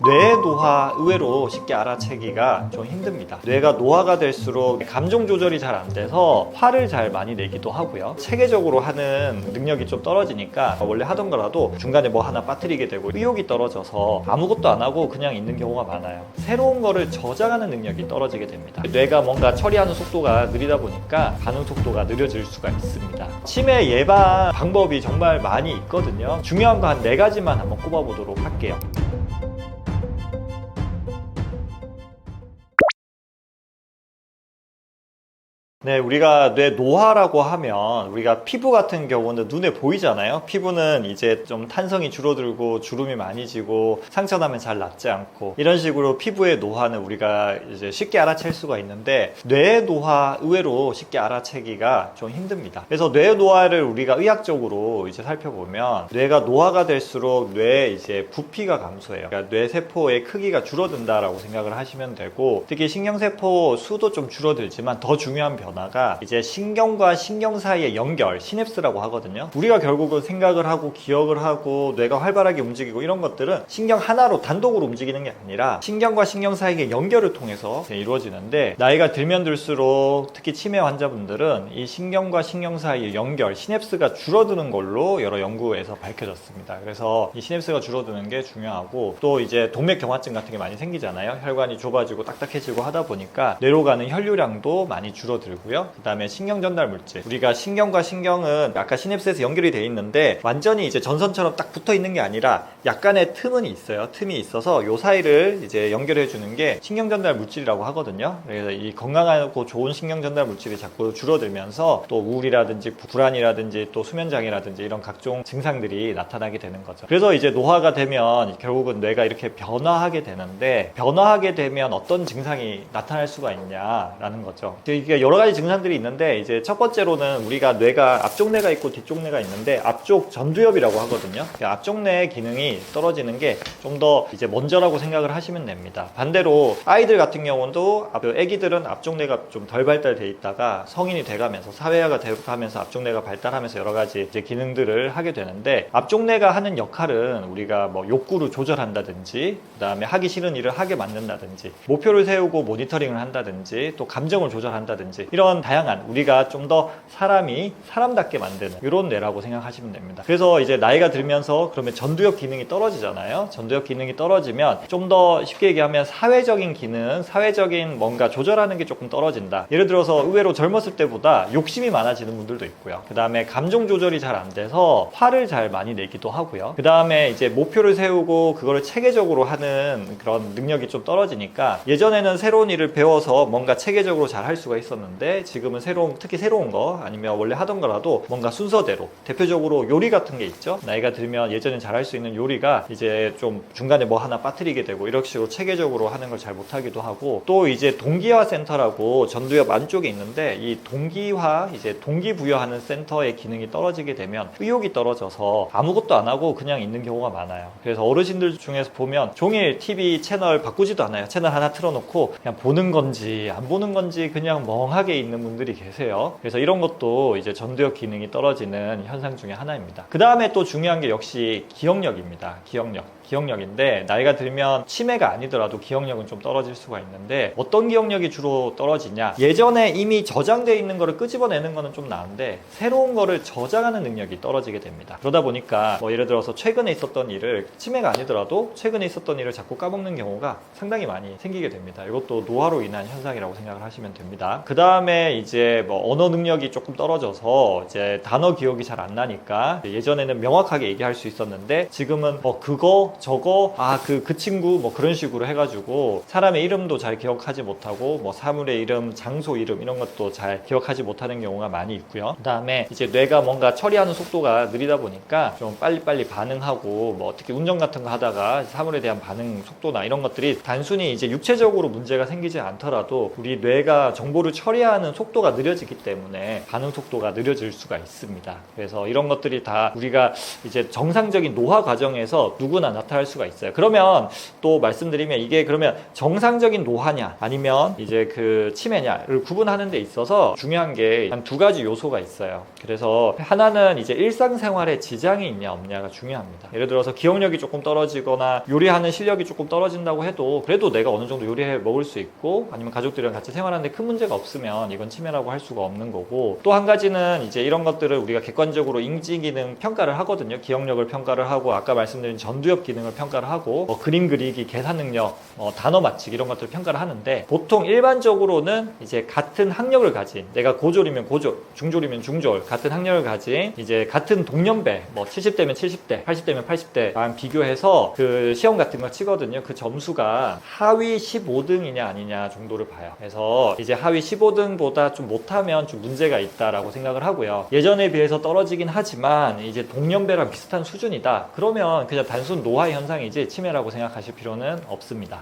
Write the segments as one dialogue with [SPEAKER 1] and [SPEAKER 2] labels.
[SPEAKER 1] 뇌의 노화 의외로 쉽게 알아채기가 좀 힘듭니다. 뇌가 노화가 될수록 감정 조절이 잘 안 돼서 화를 잘 많이 내기도 하고요. 체계적으로 하는 능력이 좀 떨어지니까 원래 하던 거라도 중간에 뭐 하나 빠뜨리게 되고 의욕이 떨어져서 아무것도 안 하고 그냥 있는 경우가 많아요. 새로운 거를 저장하는 능력이 떨어지게 됩니다. 뇌가 뭔가 처리하는 속도가 느리다 보니까 반응 속도가 느려질 수가 있습니다. 치매 예방 방법이 정말 많이 있거든요. 중요한 거 한 4가지만 한번 꼽아보도록 할게요. 네, 우리가 뇌 노화라고 하면 우리가 피부 같은 경우는 눈에 보이잖아요. 피부는 이제 좀 탄성이 줄어들고 주름이 많이 지고 상처 나면 잘 낫지 않고 이런 식으로 피부의 노화는 우리가 이제 쉽게 알아챌 수가 있는데 뇌의 노화 의외로 쉽게 알아채기가 좀 힘듭니다. 그래서 뇌의 노화를 우리가 의학적으로 이제 살펴보면 뇌가 노화가 될수록 뇌의 이제 부피가 감소해요. 그러니까 뇌 세포의 크기가 줄어든다라고 생각을 하시면 되고 특히 신경세포 수도 좀 줄어들지만 더 중요한 변화가 이제 신경과 신경 사이의 연결, 시냅스라고 하거든요. 우리가 결국은 생각을 하고 기억을 하고 뇌가 활발하게 움직이고 이런 것들은 신경 하나로 단독으로 움직이는 게 아니라 신경과 신경 사이의 연결을 통해서 이루어지는데 나이가 들면 들수록 특히 치매 환자분들은 이 신경과 신경 사이의 연결, 시냅스가 줄어드는 걸로 여러 연구에서 밝혀졌습니다. 그래서 이 시냅스가 줄어드는 게 중요하고 또 이제 동맥경화증 같은 게 많이 생기잖아요. 혈관이 좁아지고 딱딱해지고 하다 보니까 뇌로 가는 혈류량도 많이 줄어들고 그 다음에 신경 전달 물질, 우리가 신경과 신경은 아까 시냅스에서 연결이 돼 있는데 완전히 이제 전선처럼 딱 붙어 있는 게 아니라 약간의 틈은 있어요. 틈이 있어서 요 사이를 이제 연결해 주는 게 신경 전달 물질이라고 하거든요. 그래서 이 건강하고 좋은 신경 전달 물질이 자꾸 줄어들면서 또 우울이라든지 불안이라든지 또 수면장애라든지 이런 각종 증상들이 나타나게 되는 거죠. 그래서 이제 노화가 되면 결국은 뇌가 이렇게 변화하게 되는데 변화하게 되면 어떤 증상이 나타날 수가 있냐라는 거죠. 이게 여러 가지 증상들이 있는데 이제 첫 번째로는 우리가 뇌가 앞쪽 뇌가 있고 뒤쪽 뇌가 있는데 앞쪽 전두엽이라고 하거든요. 앞쪽 뇌의 기능이 떨어지는 게 좀 더 이제 먼저라고 생각을 하시면 됩니다. 반대로 아이들 같은 경우도 애기들은 앞쪽 뇌가 좀 덜 발달돼 있다가 성인이 돼가면서 사회화가 돼가면서 앞쪽 뇌가 발달하면서 여러 가지 이제 기능들을 하게 되는데 앞쪽 뇌가 하는 역할은 우리가 뭐 욕구를 조절한다든지 그다음에 하기 싫은 일을 하게 만든다든지 목표를 세우고 모니터링을 한다든지 또 감정을 조절한다든지 이런 다양한 우리가 좀 더 사람이 사람답게 만드는 이런 뇌라고 생각하시면 됩니다. 그래서 이제 나이가 들면서 그러면 전두엽 기능이 떨어지잖아요. 전두엽 기능이 떨어지면 좀 더 쉽게 얘기하면 사회적인 기능, 사회적인 뭔가 조절하는 게 조금 떨어진다. 예를 들어서 의외로 젊었을 때보다 욕심이 많아지는 분들도 있고요. 그 다음에 감정 조절이 잘 안 돼서 화를 잘 많이 내기도 하고요. 그 다음에 이제 목표를 세우고 그거를 체계적으로 하는 그런 능력이 좀 떨어지니까 예전에는 새로운 일을 배워서 뭔가 체계적으로 잘 할 수가 있었는데 지금은 특히 새로운 거 아니면 원래 하던 거라도 뭔가 순서대로 대표적으로 요리 같은 게 있죠. 나이가 들면 예전엔 잘할 수 있는 요리가 이제 좀 중간에 뭐 하나 빠뜨리게 되고 이런 식으로 체계적으로 하는 걸 잘 못하기도 하고 또 이제 동기화 센터라고 전두엽 안쪽에 있는데 이 동기화 이제 동기부여하는 센터의 기능이 떨어지게 되면 의욕이 떨어져서 아무것도 안 하고 그냥 있는 경우가 많아요. 그래서 어르신들 중에서 보면 종일 TV 채널 바꾸지도 않아요. 채널 하나 틀어놓고 그냥 보는 건지 안 보는 건지 그냥 멍하게 있는 분들이 계세요. 그래서 이런 것도 이제 전두엽 기능이 떨어지는 현상 중에 하나입니다. 그 다음에 또 중요한 게 역시 기억력입니다. 기억력인데 나이가 들면 치매가 아니더라도 기억력은 좀 떨어질 수가 있는데 어떤 기억력이 주로 떨어지냐, 예전에 이미 저장되어 있는 거를 끄집어내는 거는 좀 나은데 새로운 거를 저장하는 능력이 떨어지게 됩니다. 그러다 보니까 뭐 예를 들어서 최근에 있었던 일을, 치매가 아니더라도 최근에 있었던 일을 자꾸 까먹는 경우가 상당히 많이 생기게 됩니다. 이것도 노화로 인한 현상이라고 생각을 하시면 됩니다. 그 다음에 이제 뭐 언어 능력이 조금 떨어져서 이제 단어 기억이 잘 안 나니까 예전에는 명확하게 얘기할 수 있었는데 지금은 뭐 그거 저거 그 친구 뭐 그런 식으로 해가지고 사람의 이름도 잘 기억하지 못하고 뭐 사물의 이름, 장소 이름 이런 것도 잘 기억하지 못하는 경우가 많이 있고요. 그 다음에 이제 뇌가 뭔가 처리하는 속도가 느리다 보니까 좀 빨리빨리 반응하고 뭐 특히 운전 같은 거 하다가 사물에 대한 반응 속도나 이런 것들이 단순히 이제 육체적으로 문제가 생기지 않더라도 우리 뇌가 정보를 처리하는 소화하는 속도가 느려지기 때문에 반응 속도가 느려질 수가 있습니다. 그래서 이런 것들이 다 우리가 이제 정상적인 노화 과정에서 누구나 나타날 수가 있어요. 그러면 또 말씀드리면 이게 그러면 정상적인 노화냐 아니면 이제 그 치매냐를 구분하는 데 있어서 중요한 게 한 두 가지 요소가 있어요. 그래서 하나는 이제 일상생활에 지장이 있냐 없냐가 중요합니다. 예를 들어서 기억력이 조금 떨어지거나 요리하는 실력이 조금 떨어진다고 해도 그래도 내가 어느 정도 요리해 먹을 수 있고 아니면 가족들이랑 같이 생활하는데 큰 문제가 없으면 이건 치매라고 할 수가 없는 거고, 또 한 가지는 이제 이런 것들을 우리가 객관적으로 인지기능 평가를 하거든요. 기억력을 평가를 하고 아까 말씀드린 전두엽 기능을 평가를 하고 그림 그리기, 계산 능력, 단어 맞히기 이런 것들을 평가를 하는데, 보통 일반적으로는 이제 같은 학력을 가진, 내가 고졸이면 고졸, 중졸이면 중졸, 같은 학력을 가진 이제 같은 동년배 70대면 70대, 80대면 80대랑 비교해서 그 시험 같은 거 치거든요. 그 점수가 하위 15등이냐 아니냐 정도를 봐요. 그래서 이제 하위 15등보다 좀 못하면 좀 문제가 있다라고 생각을 하고요. 예전에 비해서 떨어지긴 하지만 이제 동년배랑 비슷한 수준이다. 그러면 그냥 단순 노화 현상이지 치매라고 생각하실 필요는 없습니다.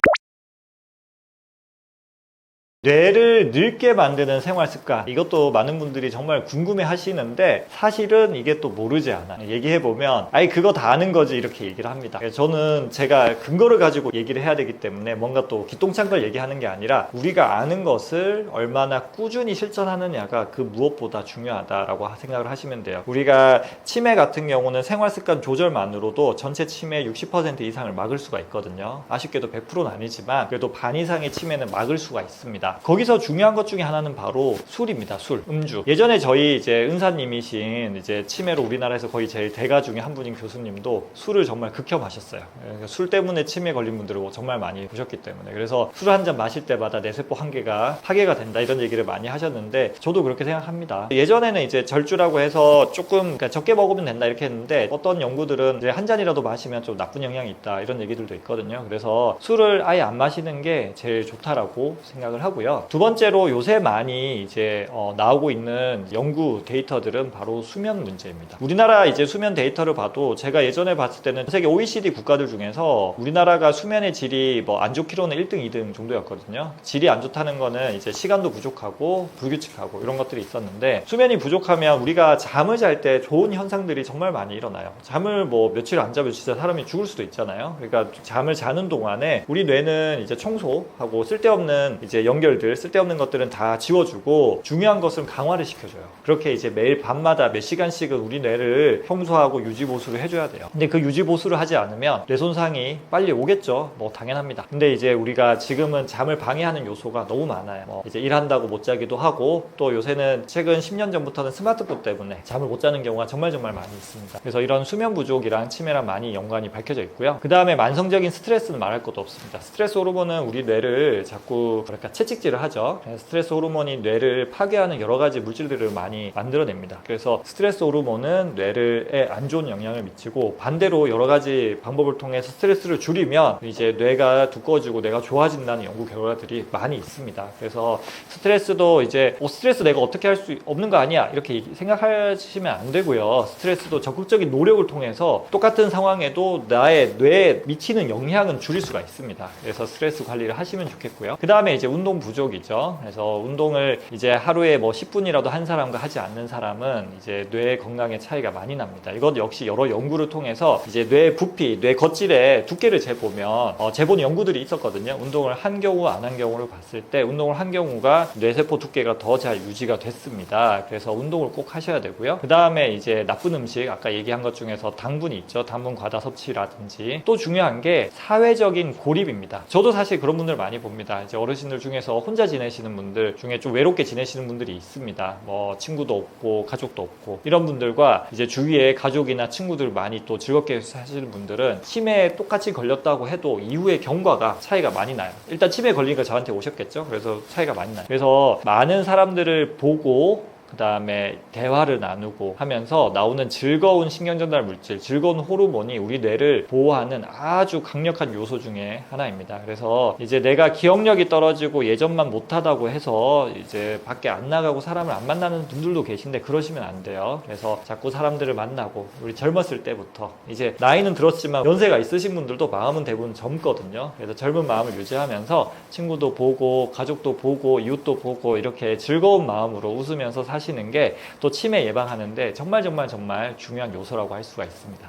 [SPEAKER 1] 뇌를 늙게 만드는 생활 습관, 이것도 많은 분들이 정말 궁금해 하시는데 사실은 이게 또 모르지 않아요. 얘기해보면 아니 그거 다 아는 거지 이렇게 얘기를 합니다. 저는 제가 근거를 가지고 얘기를 해야 되기 때문에 뭔가 또 기똥찬 걸 얘기하는 게 아니라 우리가 아는 것을 얼마나 꾸준히 실천하느냐가 그 무엇보다 중요하다라고 생각을 하시면 돼요. 우리가 치매 같은 경우는 생활 습관 조절만으로도 전체 치매 60% 이상을 막을 수가 있거든요. 아쉽게도 100%는 아니지만 그래도 반 이상의 치매는 막을 수가 있습니다. 거기서 중요한 것 중에 하나는 바로 술입니다. 술, 음주. 예전에 저희 이제 은사님이신 이제 치매로 우리나라에서 거의 제일 대가 중에 한 분인 교수님도 술을 정말 극혐하셨어요. 술 때문에 치매 걸린 분들을 정말 많이 보셨기 때문에. 그래서 술 한 잔 마실 때마다 뇌세포 한 개가 파괴가 된다 이런 얘기를 많이 하셨는데 저도 그렇게 생각합니다. 예전에는 이제 절주라고 해서 조금 그러니까 적게 먹으면 된다 이렇게 했는데 어떤 연구들은 이제 한 잔이라도 마시면 좀 나쁜 영향이 있다 이런 얘기들도 있거든요. 그래서 술을 아예 안 마시는 게 제일 좋다라고 생각을 하고요. 두 번째로 요새 많이 이제 나오고 있는 연구 데이터들은 바로 수면 문제입니다. 우리나라 이제 수면 데이터를 봐도 제가 예전에 봤을 때는 세계 OECD 국가들 중에서 우리나라가 수면의 질이 안 좋기로는 1등, 2등 정도였거든요. 질이 안 좋다는 거는 이제 시간도 부족하고 불규칙하고 이런 것들이 있었는데, 수면이 부족하면 우리가 잠을 잘 때 좋은 현상들이 정말 많이 일어나요. 잠을 며칠 안 자면 진짜 사람이 죽을 수도 있잖아요. 그러니까 잠을 자는 동안에 우리 뇌는 이제 청소하고 쓸데없는 이제 연결들, 쓸데없는 것들은 다 지워주고 중요한 것은 강화를 시켜줘요. 그렇게 이제 매일 밤마다 몇 시간씩은 우리 뇌를 청소하고 유지보수를 해줘야 돼요. 근데 그 유지보수를 하지 않으면 뇌 손상이 빨리 오겠죠. 당연합니다. 근데 이제 우리가 지금은 잠을 방해하는 요소가 너무 많아요. 이제 일한다고 못 자기도 하고, 또 요새는 최근 10년 전부터는 스마트폰 때문에 잠을 못 자는 경우가 정말 많이 있습니다. 그래서 이런 수면 부족이랑 치매랑 많이 연관이 밝혀져 있고요. 그 다음에 만성적인 스트레스는 말할 것도 없습니다. 스트레스 호르몬은 우리 뇌를 자꾸 채찍질을 하죠. 스트레스 호르몬이 뇌를 파괴하는 여러 가지 물질들을 많이 만들어냅니다. 그래서 스트레스 호르몬은 뇌에 안 좋은 영향을 미치고, 반대로 여러 가지 방법을 통해서 스트레스를 줄이면 이제 뇌가 두꺼워지고 뇌가 좋아진다는 연구 결과들이 많이 있습니다. 그래서 스트레스도 이제 스트레스 내가 어떻게 할 수 없는 거 아니야 이렇게 생각하시면 안 되고요. 스트레스도 적극적인 노력을 통해서 똑같은 상황에도 나의 뇌에 미치는 영향은 줄일 수가 있습니다. 그래서 스트레스 관리를 하시면 좋겠고요. 그 다음에 이제 운동 부족이죠. 그래서 운동을 이제 하루에 10분이라도 한 사람과 하지 않는 사람은 이제 뇌 건강에 차이가 많이 납니다. 이것 역시 여러 연구를 통해서 이제 뇌 부피, 뇌 겉질의 두께를 재보면 재본 연구들이 있었거든요. 운동을 한 경우 안 한 경우를 봤을 때 운동을 한 경우가 뇌세포 두께가 더 잘 유지가 됐습니다. 그래서 운동을 꼭 하셔야 되고요. 그 다음에 이제 나쁜 음식, 아까 얘기한 것 중에서 당분이 있죠. 당분 과다 섭취라든지, 또 중요한 게 사회적인 고립입니다. 저도 사실 그런 분들 많이 봅니다. 이제 어르신들 중에서 혼자 지내시는 분들 중에 좀 외롭게 지내시는 분들이 있습니다. 친구도 없고 가족도 없고, 이런 분들과 이제 주위에 가족이나 친구들 많이 또 즐겁게 사시는 분들은 치매에 똑같이 걸렸다고 해도 이후의 경과가 차이가 많이 나요. 일단 치매에 걸리니까 저한테 오셨겠죠. 그래서 차이가 많이 나요. 그래서 많은 사람들을 보고 그 다음에 대화를 나누고 하면서 나오는 즐거운 신경전달 물질, 즐거운 호르몬이 우리 뇌를 보호하는 아주 강력한 요소 중에 하나입니다. 그래서 이제 내가 기억력이 떨어지고 예전만 못하다고 해서 이제 밖에 안 나가고 사람을 안 만나는 분들도 계신데 그러시면 안 돼요. 그래서 자꾸 사람들을 만나고, 우리 젊었을 때부터, 이제 나이는 들었지만 연세가 있으신 분들도 마음은 대부분 젊거든요. 그래서 젊은 마음을 유지하면서 친구도 보고 가족도 보고 이웃도 보고 이렇게 즐거운 마음으로 웃으면서 사시는 게 또 치매 예방하는데 정말 중요한 요소라고 할 수가 있습니다.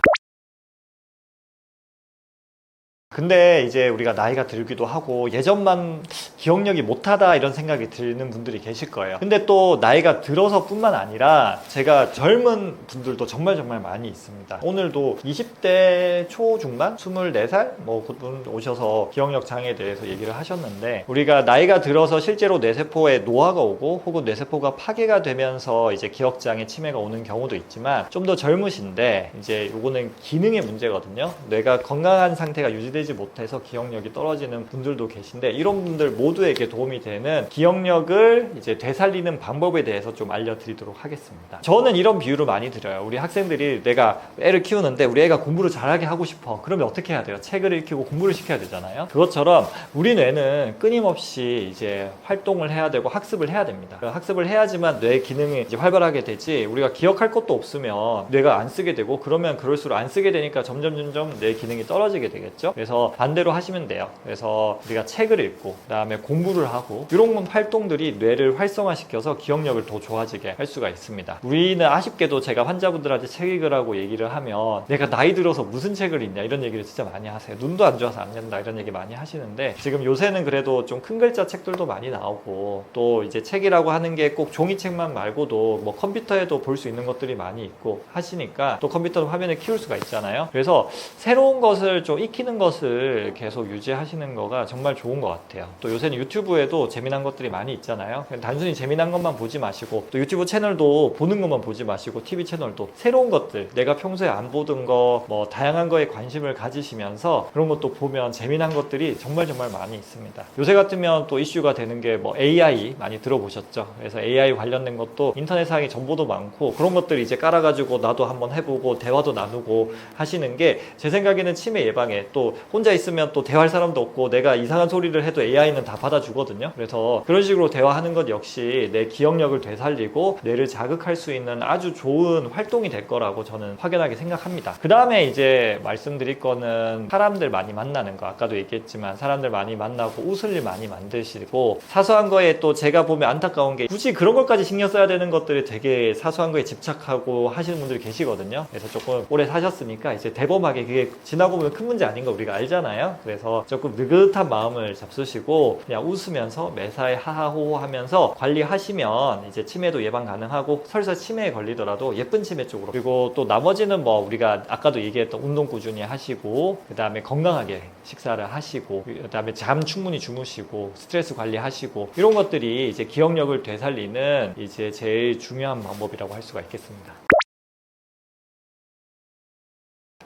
[SPEAKER 1] 근데 이제 우리가 나이가 들기도 하고 예전만 기억력이 못하다 이런 생각이 드는 분들이 계실 거예요. 근데 또 나이가 들어서 뿐만 아니라 제가 젊은 분들도 정말 많이 있습니다. 오늘도 20대 초중반? 24살? 뭐 그분 오셔서 기억력 장애에 대해서 얘기를 하셨는데, 우리가 나이가 들어서 실제로 뇌세포에 노화가 오고 혹은 뇌세포가 파괴가 되면서 이제 기억장애 치매가 오는 경우도 있지만, 좀 더 젊으신데 이제 요거는 기능의 문제거든요. 뇌가 건강한 상태가 유지되지 못해서 기억력이 떨어지는 분들도 계신데, 이런 분들 모두에게 도움이 되는 기억력을 이제 되살리는 방법에 대해서 좀 알려드리도록 하겠습니다. 저는 이런 비유를 많이 드려요. 우리 학생들이, 내가 애를 키우는데 우리 애가 공부를 잘하게 하고 싶어. 그러면 어떻게 해야 돼요? 책을 읽히고 공부를 시켜야 되잖아요. 그것처럼 우리 뇌는 끊임없이 이제 활동을 해야 되고 학습을 해야 됩니다. 학습을 해야지만 뇌 기능이 이제 활발하게 되지, 우리가 기억할 것도 없으면 뇌가 안 쓰게 되고, 그러면 그럴수록 안 쓰게 되니까 점점 뇌 기능이 떨어지게 되겠죠. 그래서 반대로 하시면 돼요. 그래서 우리가 책을 읽고 그 다음에 공부를 하고, 이런 활동들이 뇌를 활성화시켜서 기억력을 더 좋아지게 할 수가 있습니다. 우리는 아쉽게도 제가 환자분들한테 책 읽으라고 얘기를 하면, 내가 나이 들어서 무슨 책을 읽냐 이런 얘기를 진짜 많이 하세요. 눈도 안 좋아서 안 된다 이런 얘기 많이 하시는데, 지금 요새는 그래도 좀 큰 글자 책들도 많이 나오고, 또 이제 책이라고 하는 게 꼭 종이책만 말고도 뭐 컴퓨터에도 볼 수 있는 것들이 많이 있고 하시니까, 또 컴퓨터 화면을 키울 수가 있잖아요. 그래서 새로운 것을 좀 익히는 것을 계속 유지하시는 거가 정말 좋은 것 같아요. 또 요새는 유튜브에도 재미난 것들이 많이 있잖아요. 단순히 재미난 것만 보지 마시고, 또 유튜브 채널도 보는 것만 보지 마시고, TV 채널도 새로운 것들, 내가 평소에 안 보던 거, 뭐 다양한 거에 관심을 가지시면서 그런 것도 보면 재미난 것들이 정말 많이 있습니다. 요새 같으면 또 이슈가 되는 게 뭐 AI 많이 들어보셨죠? 그래서 AI 관련된 것도 인터넷상에 정보도 많고, 그런 것들 이제 깔아가지고 나도 한번 해보고 대화도 나누고 하시는 게, 제 생각에는 치매 예방에, 또 혼자 있으면 또 대화할 사람도 없고 내가 이상한 소리를 해도 AI는 다 받아주거든요. 그래서 그런 식으로 대화하는 것 역시 내 기억력을 되살리고 뇌를 자극할 수 있는 아주 좋은 활동이 될 거라고 저는 확연하게 생각합니다. 그 다음에 이제 말씀드릴 거는 사람들 많이 만나는 거. 아까도 얘기했지만 사람들 많이 만나고 웃을 일 많이 만드시고, 사소한 거에 또 제가 보면 안타까운 게, 굳이 그런 것까지 신경 써야 되는 것들이 되게 사소한 거에 집착하고 하시는 분들이 계시거든요. 그래서 조금 오래 사셨으니까 이제 대범하게, 그게 지나고 보면 큰 문제 아닌 거 우리가 알잖아요. 그래서 조금 느긋한 마음을 잡수시고 그냥 웃으면서 매사에 하하호호 하면서 관리하시면 이제 치매도 예방 가능하고, 설사 치매에 걸리더라도 예쁜 치매 쪽으로, 그리고 또 나머지는 뭐 우리가 아까도 얘기했던 운동 꾸준히 하시고, 그 다음에 건강하게 식사를 하시고, 그 다음에 잠 충분히 주무시고, 스트레스 관리하시고, 이런 것들이 이제 기억력을 되살리는 이제 제일 중요한 방법이라고 할 수가 있겠습니다.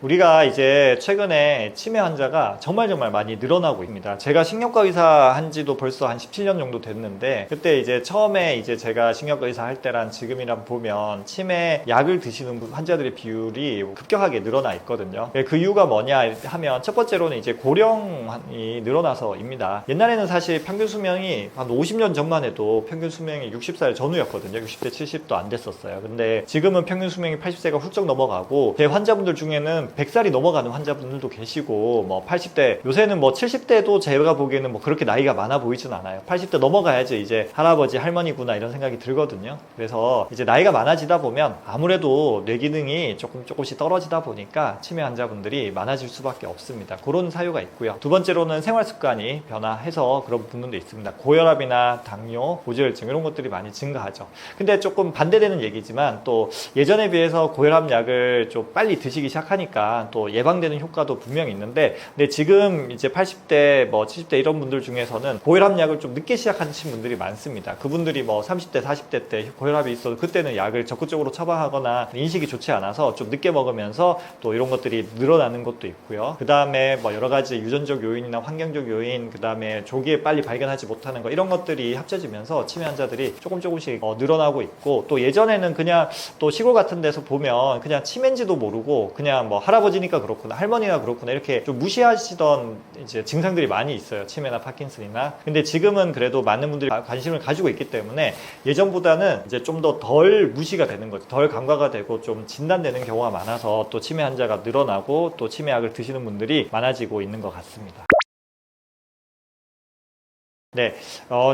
[SPEAKER 1] 우리가 이제 최근에 치매 환자가 정말 많이 늘어나고 있습니다. 제가 신경과 의사 한 지도 벌써 한 17년 정도 됐는데, 그때 이제 처음에 이제 제가 신경과 의사 할 때랑 지금이랑 보면 치매 약을 드시는 환자들의 비율이 급격하게 늘어나 있거든요. 그 이유가 뭐냐 하면, 첫 번째로는 이제 고령이 늘어나서입니다. 옛날에는 사실 평균 수명이 한 50년 전만 해도 평균 수명이 60살 전후였거든요. 60대 70도 안 됐었어요. 근데 지금은 평균 수명이 80세가 훌쩍 넘어가고, 제 환자분들 중에는 100살이 넘어가는 환자분들도 계시고, 뭐 80대, 요새는 뭐 70대도 제가 보기에는 뭐 그렇게 나이가 많아 보이진 않아요. 80대 넘어가야지 이제 할아버지 할머니구나 이런 생각이 들거든요. 그래서 이제 나이가 많아지다 보면 아무래도 뇌 기능이 조금씩 떨어지다 보니까 치매 환자분들이 많아질 수밖에 없습니다. 그런 사유가 있고요. 두 번째로는 생활 습관이 변화해서 그런 부분도 있습니다. 고혈압이나 당뇨, 고지혈증 이런 것들이 많이 증가하죠. 근데 조금 반대되는 얘기지만, 또 예전에 비해서 고혈압 약을 좀 빨리 드시기 시작하니까 하니까 또 예방되는 효과도 분명히 있는데, 근데 지금 이제 80대 뭐 70대 이런 분들 중에서는 고혈압약을 좀 늦게 시작하신 분들이 많습니다. 그분들이 뭐 30대 40대 때 고혈압이 있어도 그때는 약을 적극적으로 처방하거나 인식이 좋지 않아서 좀 늦게 먹으면서 또 이런 것들이 늘어나는 것도 있고요. 그 다음에 뭐 여러 가지 유전적 요인이나 환경적 요인, 그 다음에 조기에 빨리 발견하지 못하는 거, 이런 것들이 합쳐지면서 치매 환자들이 조금씩 늘어나고 있고, 또 예전에는 그냥 또 시골 같은 데서 보면 그냥 치매인지도 모르고 그냥 뭐 할아버지니까 그렇구나, 할머니가 그렇구나, 이렇게 좀 무시하시던 이제 증상들이 많이 있어요. 치매나 파킨슨이나. 근데 지금은 그래도 많은 분들이 관심을 가지고 있기 때문에 예전보다는 이제 좀 더 덜 무시가 되는 거죠. 덜 간과가 되고 좀 진단되는 경우가 많아서 또 치매 환자가 늘어나고 또 치매약을 드시는 분들이 많아지고 있는 것 같습니다. 네,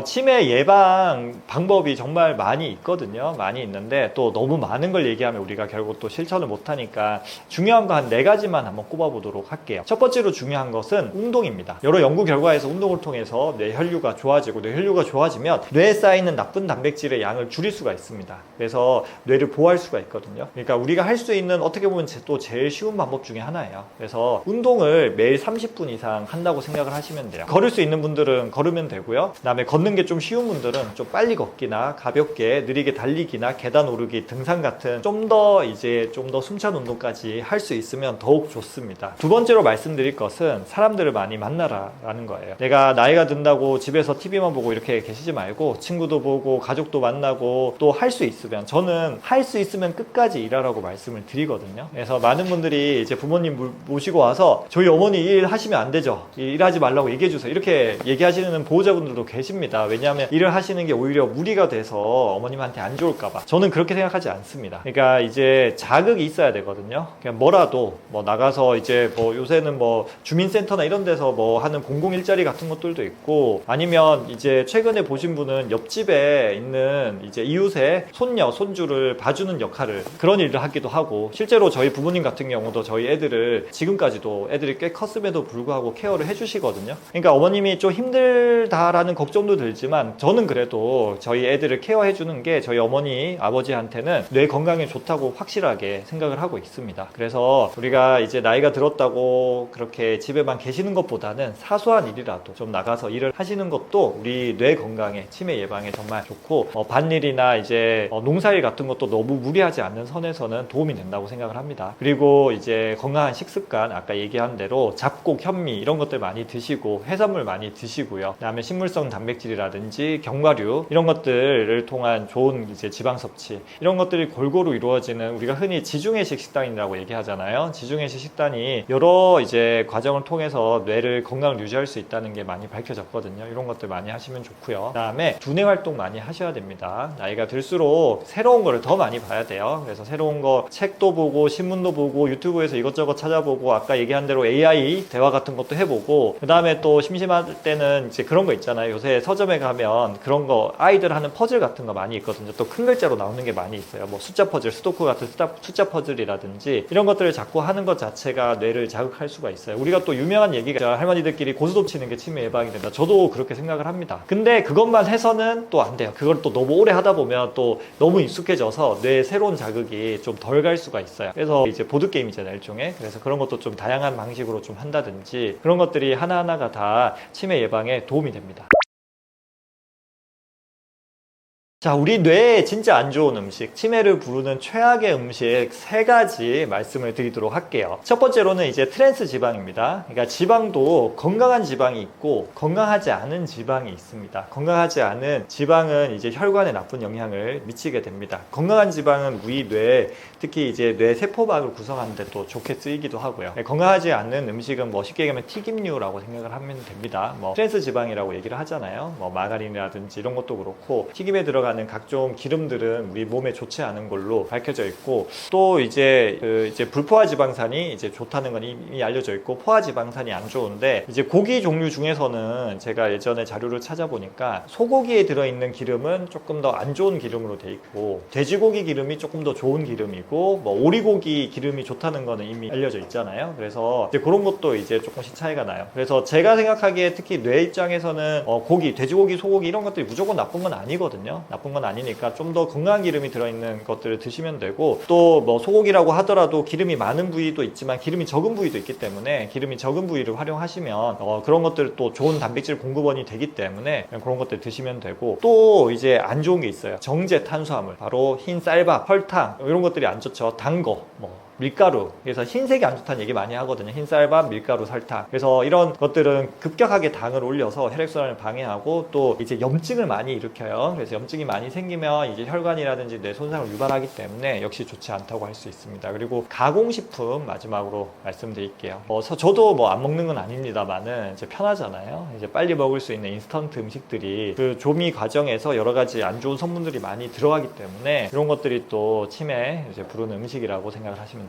[SPEAKER 1] 치매 예방 방법이 정말 많이 있거든요. 많이 있는데 또 너무 많은 걸 얘기하면 우리가 결국 또 실천을 못하니까 중요한 거 한 4가지만 한번 꼽아보도록 할게요. 첫 번째로 중요한 것은 운동입니다. 여러 연구 결과에서 운동을 통해서 뇌 혈류가 좋아지고, 뇌 혈류가 좋아지면 뇌에 쌓이는 나쁜 단백질의 양을 줄일 수가 있습니다. 그래서 뇌를 보호할 수가 있거든요. 그러니까 우리가 할 수 있는, 어떻게 보면 또 제일 쉬운 방법 중에 하나예요. 그래서 운동을 매일 30분 이상 한다고 생각을 하시면 돼요. 걸을 수 있는 분들은 걸으면 되고, 그 다음에 걷는 게 좀 쉬운 분들은 좀 빨리 걷기나 가볍게 느리게 달리기나 계단 오르기, 등산 같은 좀 더 숨찬 운동까지 할 수 있으면 더욱 좋습니다. 두 번째로 말씀드릴 것은 사람들을 많이 만나라라는 거예요. 내가 나이가 든다고 집에서 TV만 보고 이렇게 계시지 말고 친구도 보고 가족도 만나고, 또 할 수 있으면, 저는 할 수 있으면 끝까지 일하라고 말씀을 드리거든요. 그래서 많은 분들이 이제 부모님 모시고 와서 저희 어머니 일 하시면 안 되죠, 일하지 말라고 얘기해 주세요, 이렇게 얘기하시는 보호자분들도 계십니다. 왜냐하면 일을 하시는 게 오히려 무리가 돼서 어머님한테 안 좋을까봐. 저는 그렇게 생각하지 않습니다. 그러니까 이제 자극이 있어야 되거든요. 그냥 뭐라도 뭐 나가서 이제 뭐 요새는 뭐 주민센터나 이런 데서 뭐 하는 공공 일자리 같은 것들도 있고, 아니면 이제 최근에 보신 분은 옆집에 있는 이제 이웃의 손녀, 손주를 봐주는 역할을, 그런 일을 하기도 하고, 실제로 저희 부모님 같은 경우도 저희 애들을 지금까지도 애들이 꽤 컸음에도 불구하고 케어를 해주시거든요. 그러니까 어머님이 좀 힘들다라는 걱정도 들지만 저는 그래도 저희 애들을 케어해주는 게 저희 어머니, 아버지한테는 뇌 건강에 좋다고 확실하게 생각을 하고 있습니다. 그래서 우리가 이제 나이가 들었다고 그렇게 집에만 계시는 것보다는 사소한 일이라도 좀 나가서 일을 하시는 것도 우리 뇌 건강에, 치매 예방에 정말 좋고, 밭일이나 이제 농사일 같은 것도 너무 무리하지 않는 선에서는 도움이 된다고 생각을 합니다. 그리고 이제 건강한 식습관, 아까 얘기한 대로 잡곡, 현미 이런 것들 많이 드시고, 해산물 많이 드시고요. 그다음에 식물성 단백질이라든지 견과류, 이런 것들을 통한 좋은 이제 지방 섭취, 이런 것들이 골고루 이루어지는, 우리가 흔히 지중해식 식단이라고 얘기하잖아요. 지중해식 식단이 여러 이제 과정을 통해서 뇌를 건강을 유지할 수 있다는 게 많이 밝혀졌거든요. 이런 것들 많이 하시면 좋고요. 그다음에 두뇌 활동 많이 하셔야 됩니다. 나이가 들수록 새로운 거를 더 많이 봐야 돼요. 그래서 새로운 거 책도 보고, 신문도 보고, 유튜브에서 이것저것 찾아보고, 아까 얘기한 대로 AI 대화 같은 것도 해보고, 그다음에 또 심심할 때는 이제 그런 거 있잖아요. 요새 서점에 가면 그런 거, 아이들 하는 퍼즐 같은 거 많이 있거든요. 또 큰 글자로 나오는 게 많이 있어요. 뭐 숫자 퍼즐, 수도쿠 같은 숫자 퍼즐이라든지, 이런 것들을 자꾸 하는 것 자체가 뇌를 자극할 수가 있어요. 우리가 또 유명한 얘기가, 할머니들끼리 고스톱 치는 게 치매 예방이 된다. 저도 그렇게 생각을 합니다. 근데 그것만 해서는 또 안 돼요. 그걸 또 너무 오래 하다 보면 또 너무 익숙해져서 뇌에 새로운 자극이 좀 덜 갈 수가 있어요. 그래서 이제 보드게임이잖아요, 일종의. 그래서 그런 것도 좀 다양한 방식으로 좀 한다든지, 그런 것들이 하나하나가 다 치매 예방에 도움이 됩니다. 자, 우리 뇌에 진짜 안 좋은 음식, 치매를 부르는 최악의 음식 3가지 말씀을 드리도록 할게요. 첫 번째로는 이제 트랜스 지방입니다. 그러니까 지방도 건강한 지방이 있고 건강하지 않은 지방이 있습니다. 건강하지 않은 지방은 이제 혈관에 나쁜 영향을 미치게 됩니다. 건강한 지방은 우리 뇌, 특히 이제 뇌 세포막을 구성하는 데 또 좋게 쓰이기도 하고요. 건강하지 않은 음식은 뭐 쉽게 얘기하면 튀김류라고 생각을 하면 됩니다. 뭐 트랜스 지방이라고 얘기를 하잖아요. 뭐 마가린이라든지 이런 것도 그렇고, 튀김에 들어가는 각종 기름들은 우리 몸에 좋지 않은 걸로 밝혀져 있고, 또 이제 불포화 지방산이 이제 좋다는 건 이미 알려져 있고, 포화 지방산이 안 좋은데, 이제 고기 종류 중에서는 제가 예전에 자료를 찾아보니까 소고기에 들어있는 기름은 조금 더 안 좋은 기름으로 돼 있고, 돼지고기 기름이 조금 더 좋은 기름이고, 뭐 오리고기 기름이 좋다는 거는 이미 알려져 있잖아요. 그래서 이제 그런 것도 이제 조금씩 차이가 나요. 그래서 제가 생각하기에 특히 뇌 입장에서는 고기, 돼지고기, 소고기 이런 것들이 무조건 나쁜 건 아니거든요. 나쁜 건 아니니까 좀 더 건강한 기름이 들어있는 것들을 드시면 되고, 또 뭐 소고기라고 하더라도 기름이 많은 부위도 있지만 기름이 적은 부위도 있기 때문에 기름이 적은 부위를 활용하시면 그런 것들 또 좋은 단백질 공급원이 되기 때문에 그런 것들 드시면 되고, 또 이제 안 좋은 게 있어요. 정제 탄수화물, 바로 흰 쌀밥, 설탕 이런 것들이 안 좋죠. 단 거, 밀가루. 그래서 흰색이 안 좋다는 얘기 많이 하거든요. 흰쌀밥, 밀가루, 설탕. 그래서 이런 것들은 급격하게 당을 올려서 혈액순환을 방해하고 또 이제 염증을 많이 일으켜요. 그래서 염증이 많이 생기면 이제 혈관이라든지 뇌 손상을 유발하기 때문에 역시 좋지 않다고 할 수 있습니다. 그리고 가공식품 마지막으로 말씀드릴게요. 저도 안 먹는 건 아닙니다만은 이제 편하잖아요. 이제 빨리 먹을 수 있는 인스턴트 음식들이 그 조미 과정에서 여러 가지 안 좋은 성분들이 많이 들어가기 때문에 이런 것들이 또 치매에 이제 부르는 음식이라고 생각을 하시면 됩니다.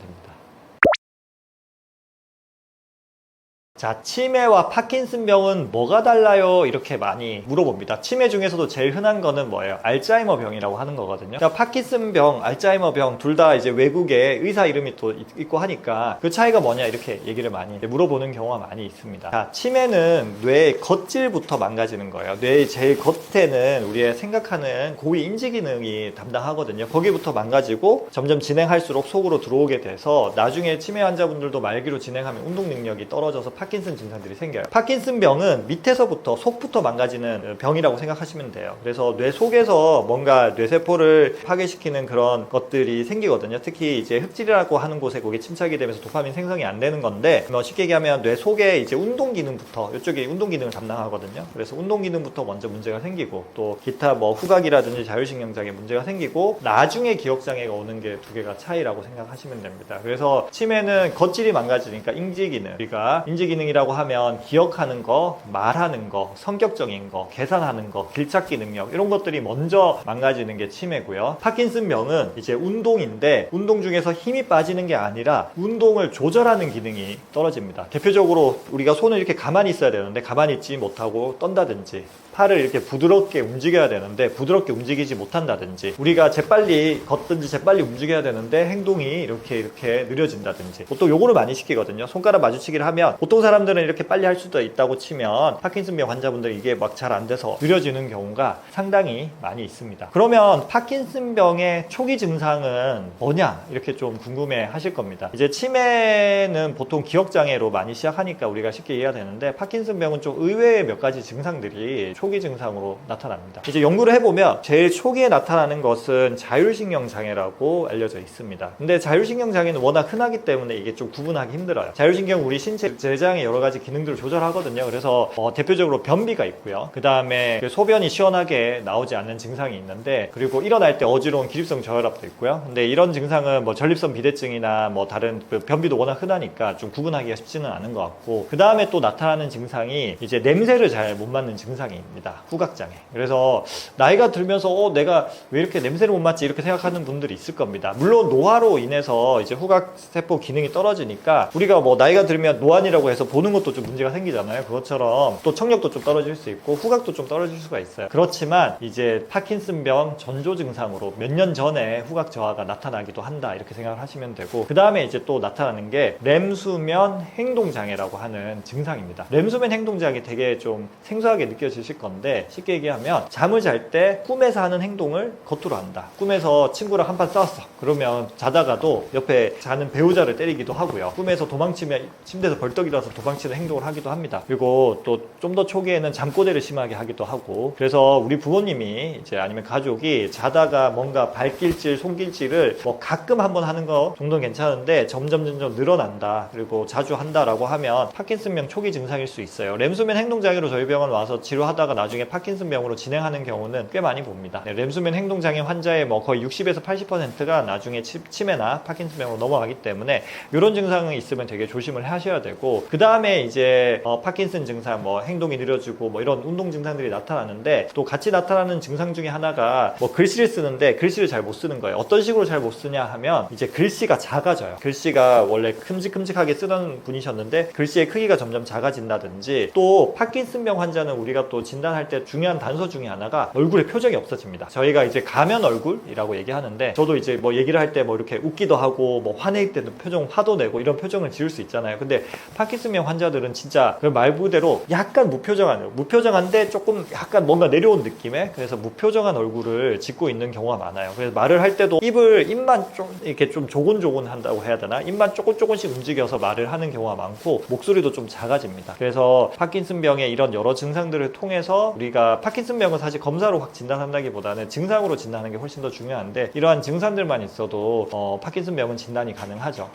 [SPEAKER 1] 자, 치매와 파킨슨병은 뭐가 달라요? 이렇게 많이 물어봅니다. 치매 중에서도 제일 흔한 거는 뭐예요? 알츠하이머 병이라고 하는 거거든요. 그러니까 파킨슨병, 알츠하이머 병 둘 다 이제 외국에 의사 이름이 또 있고 하니까 그 차이가 뭐냐 이렇게 얘기를 많이 물어보는 경우가 많이 있습니다. 자, 치매는 뇌의 겉질부터 망가지는 거예요. 뇌의 제일 겉에는 우리의 생각하는 고위 인지 기능이 담당하거든요. 거기부터 망가지고 점점 진행할수록 속으로 들어오게 돼서 나중에 치매 환자분들도 말기로 진행하면 운동 능력이 떨어져서 파킨슨 증상들이 생겨요. 파킨슨병은 밑에서부터 속부터 망가지는 병이라고 생각하시면 돼요. 그래서 뇌 속에서 뭔가 뇌세포를 파괴시키는 그런 것들이 생기거든요. 특히 이제 흑질이라고 하는 곳에 거기에 침착이 되면서 도파민 생성이 안 되는 건데, 쉽게 얘기하면 뇌 속에 이제 운동 기능부터, 이쪽이 운동 기능을 담당하거든요. 그래서 운동 기능부터 먼저 문제가 생기고, 또 기타 후각이라든지 자율신경장애 문제가 생기고, 나중에 기억장애가 오는 게 두 개가 차이라고 생각하시면 됩니다. 그래서 치매는 겉질이 망가지니까 인지기능, 우리가 인지기능이라고 하면 기억하는 거, 말하는 거, 성격적인 거, 계산하는 거, 길찾기 능력 이런 것들이 먼저 망가지는 게 치매고요. 파킨슨병은 이제 운동인데, 운동 중에서 힘이 빠지는 게 아니라 운동을 조절하는 기능이 떨어집니다. 대표적으로 우리가 손을 이렇게 가만히 있어야 되는데 가만히 있지 못하고 떤다든지, 팔을 이렇게 부드럽게 움직여야 되는데 부드럽게 움직이지 못한다든지, 우리가 재빨리 걷든지 재빨리 움직여야 되는데 행동이 이렇게 느려진다든지, 보통 요거를 많이 시키거든요. 손가락 마주치기를 하면 보통 사람들은 이렇게 빨리 할 수도 있다고 치면 파킨슨병 환자분들은 이게 막 잘 안 돼서 느려지는 경우가 상당히 많이 있습니다. 그러면 파킨슨병의 초기 증상은 뭐냐 이렇게 좀 궁금해 하실 겁니다. 이제 치매는 보통 기억장애로 많이 시작하니까 우리가 쉽게 이해가 되는데, 파킨슨병은 좀 의외의 몇 가지 증상들이 초기 증상으로 나타납니다. 이제 연구를 해보면 제일 초기에 나타나는 것은 자율신경장애라고 알려져 있습니다. 근데 자율신경장애는 워낙 흔하기 때문에 이게 좀 구분하기 힘들어요. 자율신경 우리 신체 제장의 여러 가지 기능들을 조절하거든요. 그래서 대표적으로 변비가 있고요. 그 다음에 소변이 시원하게 나오지 않는 증상이 있는데, 그리고 일어날 때 어지러운 기립성 저혈압도 있고요. 근데 이런 증상은 전립선 비대증이나 다른 변비도 워낙 흔하니까 좀 구분하기가 쉽지는 않은 것 같고, 그 다음에 또 나타나는 증상이 이제 냄새를 잘 못 맡는 증상입니다. 후각장애. 그래서 나이가 들면서 내가 왜 이렇게 냄새를 못 맡지 이렇게 생각하는 분들이 있을 겁니다. 물론 노화로 인해서 이제 후각세포 기능이 떨어지니까 우리가 나이가 들면 노안이라고 해서 보는 것도 좀 문제가 생기잖아요. 그것처럼 또 청력도 좀 떨어질 수 있고 후각도 좀 떨어질 수가 있어요. 그렇지만 이제 파킨슨병 전조 증상으로 몇 년 전에 후각 저하가 나타나기도 한다 이렇게 생각을 하시면 되고, 그 다음에 이제 또 나타나는 게 렘수면 행동장애라고 하는 증상입니다. 렘수면 행동장애 되게 좀 생소하게 느껴지실 건데, 쉽게 얘기하면 잠을 잘 때 꿈에서 하는 행동을 겉으로 한다. 꿈에서 친구랑 한판 싸웠어. 그러면 자다가도 옆에 자는 배우자를 때리기도 하고요. 꿈에서 도망치면 침대에서 벌떡 일어나서 도망치는 행동을 하기도 합니다. 그리고 또 좀 더 초기에는 잠꼬대를 심하게 하기도 하고, 그래서 우리 부모님이 이제 아니면 가족이 자다가 뭔가 발길질, 손길질을 가끔 한번 하는 거 정도는 괜찮은데 점점 늘어난다, 그리고 자주 한다라고 하면 파킨슨병 초기 증상일 수 있어요. 렘수면 행동장애로 저희 병원 와서 치료하다가 나중에 파킨슨병으로 진행하는 경우는 꽤 많이 봅니다. 렘수면 행동장애 환자의 거의 60에서 80%가 나중에 치매나 파킨슨병으로 넘어가기 때문에 이런 증상이 있으면 되게 조심을 하셔야 되고, 그 다음에 이제 파킨슨 증상, 행동이 느려지고 이런 운동 증상들이 나타나는데, 또 같이 나타나는 증상 중에 하나가 글씨를 쓰는데 글씨를 잘 못 쓰는 거예요. 어떤 식으로 잘 못 쓰냐 하면 이제 글씨가 작아져요. 글씨가 원래 큼직큼직하게 쓰던 분이셨는데 글씨의 크기가 점점 작아진다든지, 또 파킨슨병 환자는 우리가 또 진단할 때 중요한 단서 중에 하나가 얼굴에 표정이 없어집니다. 저희가 이제 가면 얼굴이라고 얘기하는데, 저도 이제 얘기를 할 때 이렇게 웃기도 하고 화낼 때도 표정 화도 내고 이런 표정을 지을 수 있잖아요. 근데 파킨슨 파킨슨병 환자들은 진짜 그 말 그대로 약간 무표정한데 조금 약간 뭔가 내려온 느낌의, 그래서 무표정한 얼굴을 짓고 있는 경우가 많아요. 그래서 말을 할 때도 입만 좀 이렇게 좀 조곤조곤 한다고 해야 되나? 입만 조금씩 움직여서 말을 하는 경우가 많고 목소리도 좀 작아집니다. 그래서 파킨슨병의 이런 여러 증상들을 통해서 우리가 파킨슨병은 사실 검사로 확 진단한다기보다는 증상으로 진단하는 게 훨씬 더 중요한데, 이러한 증상들만 있어도 파킨슨병은 진단이 가능하죠.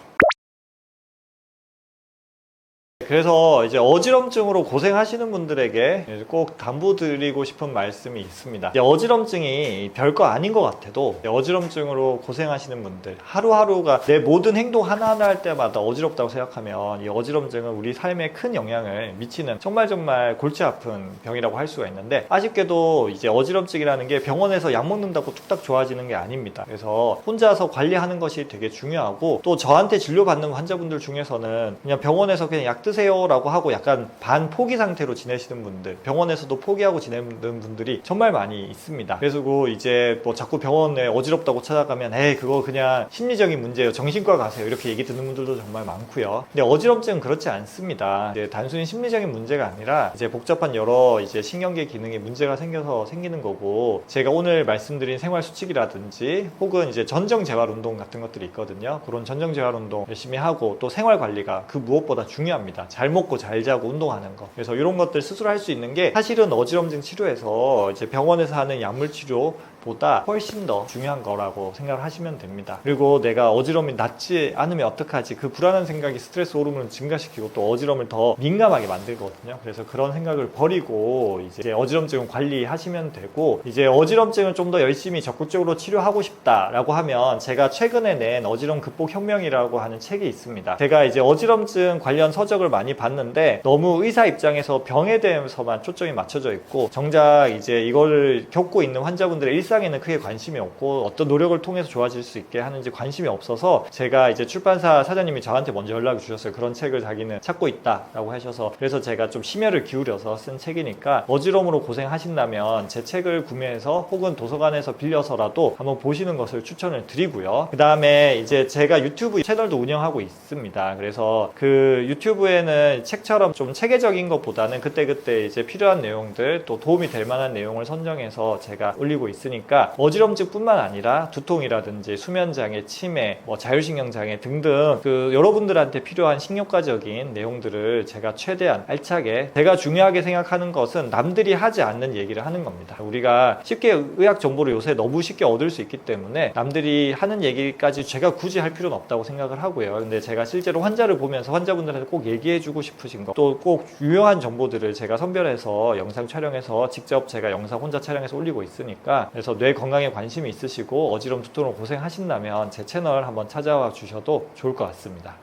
[SPEAKER 1] 그래서 이제 어지럼증으로 고생하시는 분들에게 꼭 당부드리고 싶은 말씀이 있습니다. 이제 어지럼증이 별거 아닌 것 같아도 어지럼증으로 고생하시는 분들, 하루하루가 내 모든 행동 하나하나 할 때마다 어지럽다고 생각하면 이 어지럼증은 우리 삶에 큰 영향을 미치는 정말 골치 아픈 병이라고 할 수가 있는데, 아쉽게도 이제 어지럼증이라는 게 병원에서 약 먹는다고 뚝딱 좋아지는 게 아닙니다. 그래서 혼자서 관리하는 것이 되게 중요하고, 또 저한테 진료받는 환자분들 중에서는 그냥 병원에서 그냥 약 드세요 라고 하고 약간 반포기 상태로 지내시는 분들, 병원에서도 포기하고 지내는 분들이 정말 많이 있습니다. 그래서 이제 뭐 자꾸 병원에 어지럽다고 찾아가면 그거 그냥 심리적인 문제예요, 정신과 가세요, 이렇게 얘기 듣는 분들도 정말 많고요. 근데 어지럼증은 그렇지 않습니다. 이제 단순히 심리적인 문제가 아니라 이제 복잡한 여러 이제 신경계 기능에 문제가 생겨서 생기는 거고, 제가 오늘 말씀드린 생활 수칙이라든지 혹은 이제 전정 재활 운동 같은 것들이 있거든요. 그런 전정 재활 운동 열심히 하고, 또 생활 관리가 그 무엇보다 중요합니다. 잘 먹고 잘 자고 운동하는 거. 그래서 이런 것들 스스로 할 수 있는 게 사실은 어지럼증 치료에서 이제 병원에서 하는 약물 치료 보다 훨씬 더 중요한 거라고 생각을 하시면 됩니다. 그리고 내가 어지러움이 낫지 않으면 어떡하지, 그 불안한 생각이 스트레스 호르몬을 증가시키고 또 어지러움을 더 민감하게 만들거든요. 그래서 그런 생각을 버리고 이제 어지럼증은 관리하시면 되고, 이제 어지럼증을 좀 더 열심히 적극적으로 치료하고 싶다라고 하면 제가 최근에 낸 어지러움 극복 혁명이라고 하는 책이 있습니다. 제가 이제 어지럼증 관련 서적을 많이 봤는데 너무 의사 입장에서 병에 대해서만 초점이 맞춰져 있고, 정작 이제 이걸 겪고 있는 환자분들의 일상에는 크게 관심이 없고 어떤 노력을 통해서 좋아질 수 있게 하는지 관심이 없어서, 제가 이제 출판사 사장님이 저한테 먼저 연락을 주셨어요. 그런 책을 자기는 찾고 있다라고 하셔서. 그래서 제가 좀 심혈을 기울여서 쓴 책이니까 어지러움으로 고생하신다면 제 책을 구매해서 혹은 도서관에서 빌려서라도 한번 보시는 것을 추천을 드리고요. 그 다음에 이제 제가 유튜브 채널도 운영하고 있습니다. 그래서 그 유튜브에는 책처럼 좀 체계적인 것보다는 그때그때 이제 필요한 내용들, 또 도움이 될 만한 내용을 선정해서 제가 올리고 있으니까 어지럼증뿐만 아니라 두통이라든지 수면장애, 치매, 뭐 자율신경장애 등등 그 여러분들한테 필요한 신경과적인 내용들을 제가 최대한 알차게, 제가 중요하게 생각하는 것은 남들이 하지 않는 얘기를 하는 겁니다. 우리가 쉽게 의학 정보를 요새 너무 쉽게 얻을 수 있기 때문에 남들이 하는 얘기까지 제가 굳이 할 필요는 없다고 생각을 하고요. 근데 제가 실제로 환자를 보면서 환자분들한테 꼭 얘기해주고 싶으신 거, 또 꼭 유용한 정보들을 제가 선별해서 영상 촬영해서 직접 제가 영상 혼자 촬영해서 올리고 있으니까, 그래서 뇌 건강에 관심이 있으시고 어지러움 두통으로 고생하신다면 제 채널 한번 찾아와 주셔도 좋을 것 같습니다.